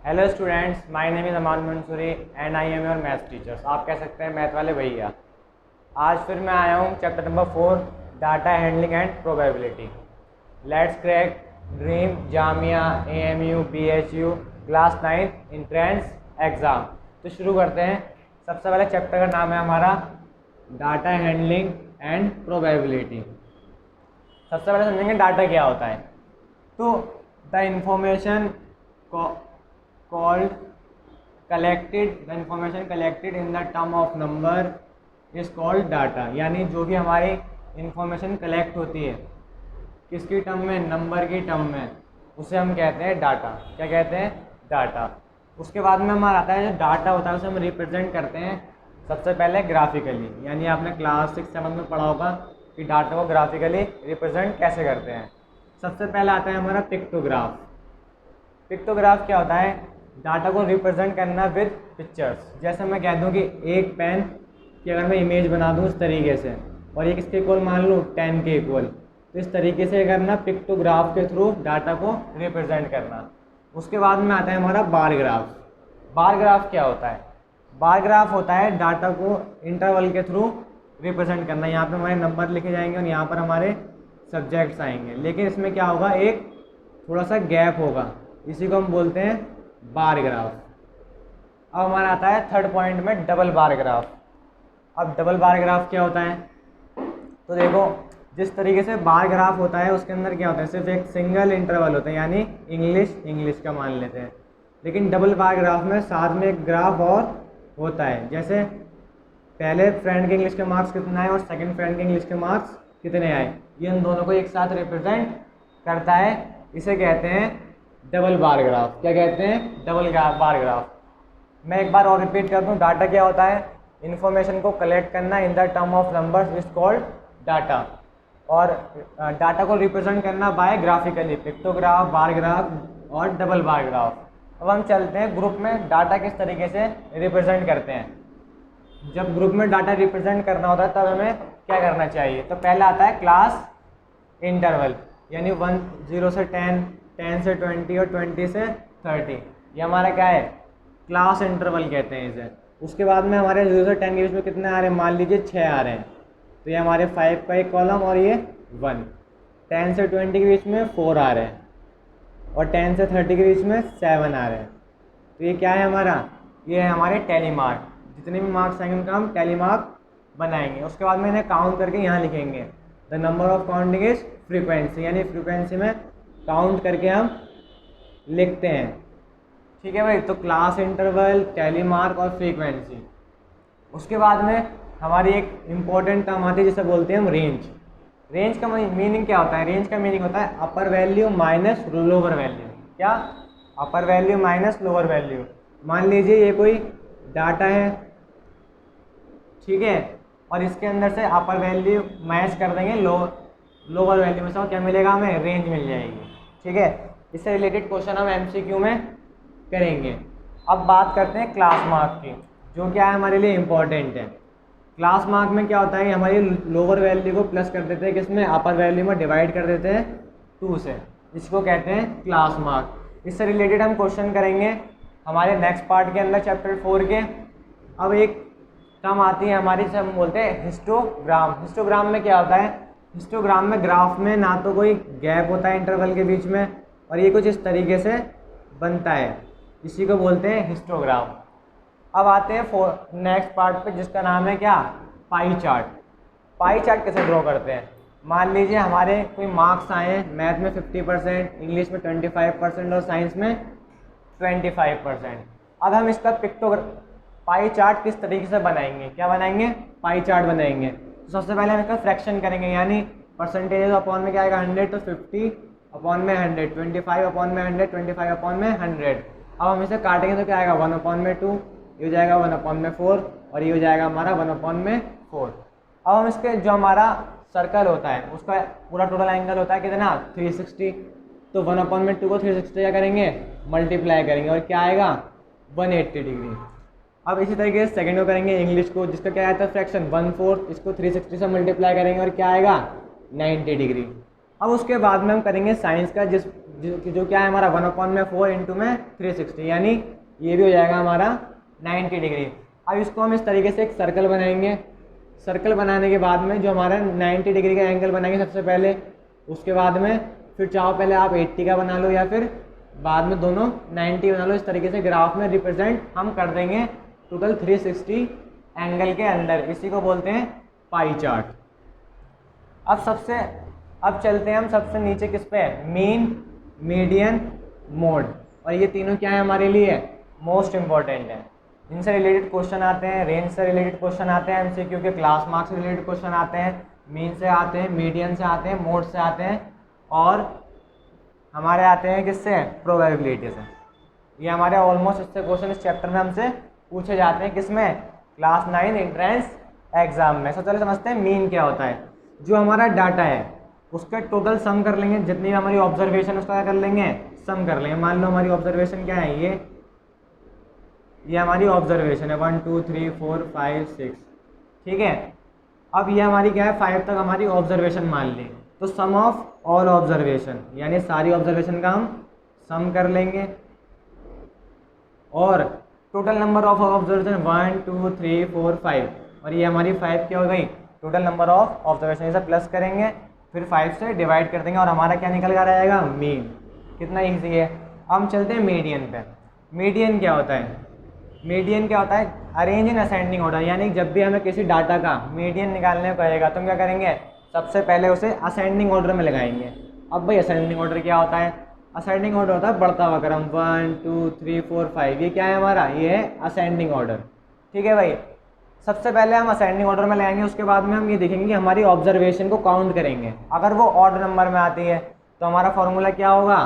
Hello students, my name is Aman Mansoori and I am your maths teachers. आप कह सकते हैं मैथ वाले भैया। आज फिर मैं आया हूँ chapter number 4, data handling and probability. Let's crack dream Jamia AMU BHU class 9 entrance exam. तो शुरू करते हैं। सबसे पहले चैप्टर का नाम है हमारा डाटा हैंडलिंग एंड प्रोबेबिलिटी। सबसे पहले समझेंगे डाटा क्या होता है। तो the information the information collected in the term of number is called data. यानी जो भी हमारी इंफॉर्मेशन कलेक्ट होती है किसकी टर्म में, नंबर की टर्म में, उसे हम कहते हैं डाटा। क्या कहते हैं? डाटा। उसके बाद में हमारा आता है जो डाटा होता है उसे हम रिप्रेजेंट करते हैं सबसे पहले ग्राफिकली। यानी आपने क्लास 6-7 में पढ़ा होगा कि डाटा को ग्राफिकली रिप्रेजेंट कैसे करते हैं। सबसे पहले आता है हमारा पिक्टोग्राफ। पिक्टोग्राफ क्या होता है? डाटा को रिप्रेजेंट करना विद पिक्चर्स। जैसे मैं कह दूं कि एक पेन की अगर मैं इमेज बना दूं इस तरीके से और ये किसके इक्वल मान लूँ, 10 के इक्वल, तो इस तरीके से करना पिक्टोग्राफ के थ्रू डाटा को रिप्रेजेंट करना। उसके बाद में आता है हमारा बार ग्राफ। बार ग्राफ क्या होता है? बार ग्राफ होता है डाटा को इंटरवल के थ्रू रिप्रेजेंट करना। यहाँ पे हमारे नंबर लिखे जाएंगे और यहाँ पर हमारे सब्जेक्ट्स आएंगे, लेकिन इसमें क्या होगा, एक थोड़ा सा गैप होगा, इसी को हम बोलते हैं बार ग्राफ। अब हमारा आता है थर्ड पॉइंट में डबल बार ग्राफ। अब डबल बार ग्राफ क्या होता है? तो देखो, जिस तरीके से बार ग्राफ होता है उसके अंदर क्या होता है, सिर्फ एक सिंगल इंटरवल होता है, यानी इंग्लिश का मान लेते हैं। लेकिन डबल बार ग्राफ में साथ में एक ग्राफ और होता है। जैसे पहले फ्रेंड के इंग्लिश के मार्क्स कितने आए और सेकंड फ्रेंड के इंग्लिश के मार्क्स कितने आए, ये इन दोनों को एक साथ रिप्रेजेंट करता है। इसे कहते हैं डबल बार ग्राफ। क्या कहते हैं? Double bar graph. मैं एक बार और रिपीट कर दूं, डाटा क्या होता है? इन्फॉर्मेशन को कलेक्ट करना in the term of numbers is called data. और डाटा को रिप्रेजेंट करना by graphically, pictograph, bar graph और डबल बार ग्राफ। अब हम चलते हैं ग्रुप में डाटा किस तरीके से रिप्रेजेंट करते हैं। जब ग्रुप में डाटा रिप्रेजेंट करना होता है तब हमें क्या करना चाहिए? तो पहला आता है क्लास इंटरवल, यानी 0 से 10, 10 से 20 और 20 से 30। ये हमारा क्या है? क्लास इंटरवल कहते हैं इसे। उसके बाद में हमारे 0 से 10 के बीच में कितने आ रहे हैं? मान लीजिए 6 आ रहे हैं, तो ये हमारे 5 का एक कॉलम और ये 1। 10 से 20 के बीच में 4 आ रहे हैं और 10 से 30 के बीच में 7 आ रहे हैं। तो ये क्या है हमारा? ये है हमारे टैली मार्क। जितने भी मार्क्स आएंगे उनका हम टैली मार्क बनाएंगे। उसके बाद में इन्हें काउंट करके यहाँ लिखेंगे। The number of counting is frequency, यानी फ्रीक्वेंसी में काउंट करके हम लिखते हैं। ठीक है भाई। तो क्लास इंटरवल, टैली मार्क और फ्रीक्वेंसी। उसके बाद में हमारी एक इम्पोर्टेंट टर्म आती है जिसे बोलते हैं हम रेंज। रेंज का मीनिंग क्या होता है? रेंज का मीनिंग होता है upper value minus lower value. क्या? Upper value minus lower value. मान लीजिए ये कोई डाटा है, ठीक है, और इसके अंदर से अपर वैल्यू मैच कर देंगे लोअर वैल्यू में से, और क्या मिलेगा हमें? रेंज मिल जाएगी। ठीक है। इससे रिलेटेड क्वेश्चन हम MCQ में करेंगे। अब बात करते हैं क्लास मार्क की, जो क्या है हमारे लिए इम्पोर्टेंट है। क्लास मार्क में क्या होता है कि हमारी लोअर वैल्यू को प्लस कर देते हैं, किसमें? अपर वैल्यू में डिवाइड कर देते हैं 2 से। इसको कहते हैं क्लास मार्क। इससे रिलेटेड हम क्वेश्चन करेंगे हमारे नेक्स्ट पार्ट के अंदर, चैप्टर 4 के। अब एक टर्म आती है हमारी, जिसे हम बोलते हैं हिस्टोग्राम। हिस्टोग्राम में क्या होता है? हिस्टोग्राम में ग्राफ में ना तो कोई गैप होता है इंटरवल के बीच में, और ये कुछ इस तरीके से बनता है, इसी को बोलते हैं हिस्टोग्राम। अब आते हैं नेक्स्ट पार्ट पे, जिसका नाम है क्या? Pie chart. पाई चार्ट कैसे ड्रॉ करते हैं? मान लीजिए हमारे कोई मार्क्स आए हैं, मैथ में 50%, इंग्लिश में 25% और साइंस में 25%। अब हम इसका पाई चार्ट किस तरीके से बनाएंगे? क्या बनाएंगे? पाई चार्ट बनाएंगे। तो सबसे पहले हम इसका फ्रैक्शन करेंगे, यानी परसेंटेज अपॉन में क्या आएगा? 100, तो 50 अपॉन में 100, 25 अपॉन में 100, 25 अपॉन में 100। अब हम इसे काटेंगे तो क्या आएगा? 1 अपॉन में 2, ये हो जाएगा 1 अपॉन में 4, और ये हो जाएगा हमारा 1 अपॉन में 4। अब हम इसके जो हमारा सर्कल होता है उसका पूरा टोटल एंगल होता है कितना? 360। तो 1 अपॉन में 2 को 360 क्या करेंगे? मल्टीप्लाई करेंगे, और क्या आएगा? 180 डिग्री। अब इसी तरीके से सेकंड को करेंगे इंग्लिश को, जिसका क्या आता है? फ्रैक्शन 1/4। इसको 360 से मल्टीप्लाई करेंगे और क्या आएगा? 90 डिग्री। अब उसके बाद में हम करेंगे साइंस का, जो क्या है हमारा 1/4 इंटू में 360, यानी ये भी हो जाएगा हमारा 90 डिग्री। अब इसको हम इस तरीके से एक सर्कल बनाएंगे। सर्कल बनाने के बाद में जो हमारा 90 डिग्री का एंगल बनाएंगे सबसे पहले, उसके बाद में फिर चाहो पहले आप 80 का बना लो या फिर बाद में दोनों 90 बना लो। इस तरीके से ग्राफ में रिप्रेजेंट हम कर देंगे टोटल 360 एंगल के अंदर। इसी को बोलते हैं पाई चार्ट। अब चलते हैं हम सबसे नीचे किस पे, मीन, मीडियन, मोड। और ये तीनों क्या है हमारे लिए, मोस्ट इंपॉर्टेंट है। इनसे रिलेटेड क्वेश्चन आते हैं, रेंज से रिलेटेड क्वेश्चन आते हैं, एमसीक्यू के क्लास मार्क्स से रिलेटेड क्वेश्चन आते हैं, मीन से आते हैं, मीडियन से आते हैं, मोड से आते हैं, और हमारे आते हैं किससे, प्रोबेबिलिटी से। ये हमारे ऑलमोस्ट इससे क्वेश्चन इस चैप्टर में हमसे पूछे जाते हैं, किसमें, क्लास 9 एंट्रेंस एग्जाम में। चलो समझते हैं मीन क्या होता है। जो हमारा डाटा है उसका टोटल सम कर लेंगे, जितनी भी हमारी ऑब्जर्वेशन उसका क्या कर लेंगे, सम कर लेंगे। मान लो हमारी ऑब्जर्वेशन क्या है, ये हमारी ऑब्जर्वेशन है 1 2 3 4 5 6, ठीक है। अब ये हमारी क्या है, 5 तक हमारी ऑब्जर्वेशन मान ली, तो सम ऑफ ऑल ऑब्जर्वेशन, यानी सारी ऑब्जर्वेशन का हम सम कर लेंगे। और टोटल नंबर ऑफ ऑब्जर्वेशन 1 2 3 4 5, और ये हमारी 5 क्या हो गई, टोटल नंबर ऑफ ऑब्जर्वेशन। इसे प्लस करेंगे, फिर 5 से डिवाइड कर देंगे, और हमारा क्या निकल कर आएगा, मीन। कितना ईजी है। अब हम चलते हैं मीडियन पे। मीडियन क्या होता है, मीडियन क्या होता है, अरेंज इन असेंडिंग ऑर्डर। यानी जब भी हमें किसी डाटा का मीडियन निकालने को कहेगा तो हम क्या करेंगे, सबसे पहले उसे असेंडिंग ऑर्डर में लगाएंगे। अब भाई असेंडिंग ऑर्डर क्या होता है, असेंडिंग ऑर्डर होता है बढ़ता हुआ क्रम, 1 2 3 4 5, ये क्या है हमारा, ये है असेंडिंग ऑर्डर, ठीक है भाई। सबसे पहले हम असेंडिंग ऑर्डर में लगाएंगे, उसके बाद में हम ये देखेंगे कि हमारी ऑब्जर्वेशन को काउंट करेंगे। अगर वो ऑड नंबर में आती है तो हमारा फॉर्मूला क्या होगा,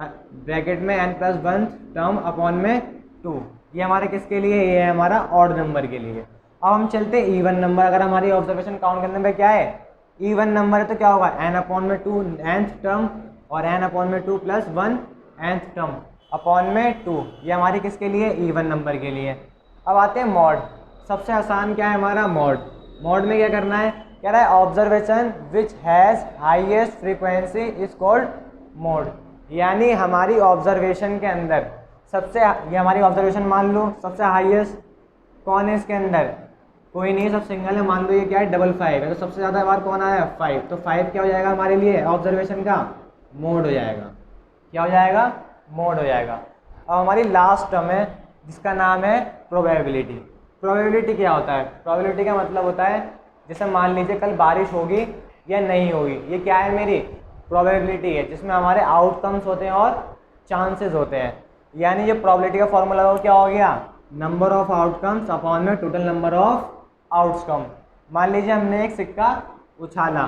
ब्रैकेट में n+1 टर्म अपॉन में 2। ये हमारे किसके लिए, ये है हमारा ऑड नंबर के लिए। अब हम चलते हैं इवन नंबर। अगर हमारी ऑब्जर्वेशन काउंट करने में क्या है, इवन नंबर है, तो क्या होगा, n/2 nth टर्म, और n/2 + 1 nth टर्म अपॉन में 2। ये हमारी किसके लिए, इवन नंबर के लिए। अब आते हैं मॉड। सबसे आसान क्या है हमारा, मॉड। मॉड में क्या करना है, कह रहा है observation which has highest frequency is called mod. यानी हमारी ऑब्जर्वेशन के अंदर सबसे, ये हमारी ऑब्जर्वेशन मान लो सबसे हाईएस्ट कौन है इसके अंदर, कोई नहीं, सब सिंगल है। मान लो ये क्या है, 55 है, तो सबसे ज़्यादा बार कौन आया, 5। तो 5 क्या हो जाएगा हमारे लिए ऑब्जर्वेशन का, मोड हो जाएगा। क्या हो जाएगा, मोड हो जाएगा। अब हमारी लास्ट टर्म है जिसका नाम है प्रोबेबिलिटी। प्रोबेबिलिटी क्या होता है, प्रोबेबिलिटी का मतलब होता है जैसे मान लीजिए कल बारिश होगी या नहीं होगी, ये क्या है, मेरी प्रोबेबिलिटी है, जिसमें हमारे आउटकम्स होते हैं और चांसेस होते हैं। यानी ये प्रोबेबिलिटी का फॉर्मूला क्या हो गया, नंबर ऑफ आउटकम्स अपॉन में टोटल नंबर ऑफ आउटकम। मान लीजिए हमने एक सिक्का उछाला,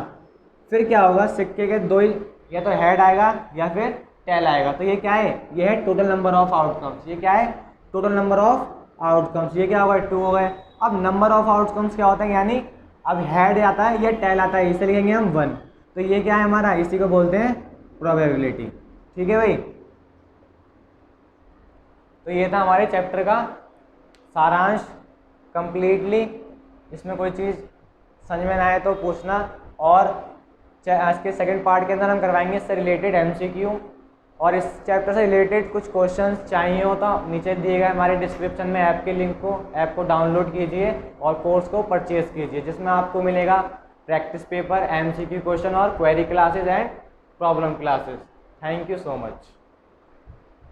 फिर क्या होगा, सिक्के के दो ही, या तो हेड आएगा या फिर टेल आएगा, तो ये क्या है, ये है टोटल नंबर ऑफ आउटकम्स। ये क्या है, टोटल नंबर ऑफ आउटकम्स। ये क्या होगा, 2 हो गए। अब नंबर ऑफ आउटकम्स क्या होता है, यानी अब हेड आता है या टेल आता है, इसे लिखेंगे हम 1। तो ये क्या है हमारा, इसी को बोलते हैं प्रोबेबिलिटी, ठीक है भाई। तो ये था हमारे चैप्टर का सारांश कंप्लीटली। इसमें कोई चीज़ समझ में ना आए तो पूछना। और आज के सेकंड पार्ट के अंदर हम करवाएंगे इससे रिलेटेड एमसीक्यू, और इस चैप्टर से रिलेटेड कुछ क्वेश्चंस चाहिए हो तो नीचे दिए गए हमारे डिस्क्रिप्शन में ऐप के लिंक को, ऐप को डाउनलोड कीजिए और कोर्स को परचेज कीजिए, जिसमें आपको मिलेगा प्रैक्टिस पेपर, एमसीक्यू क्वेश्चन और query classes and problem classes. Thank you so much.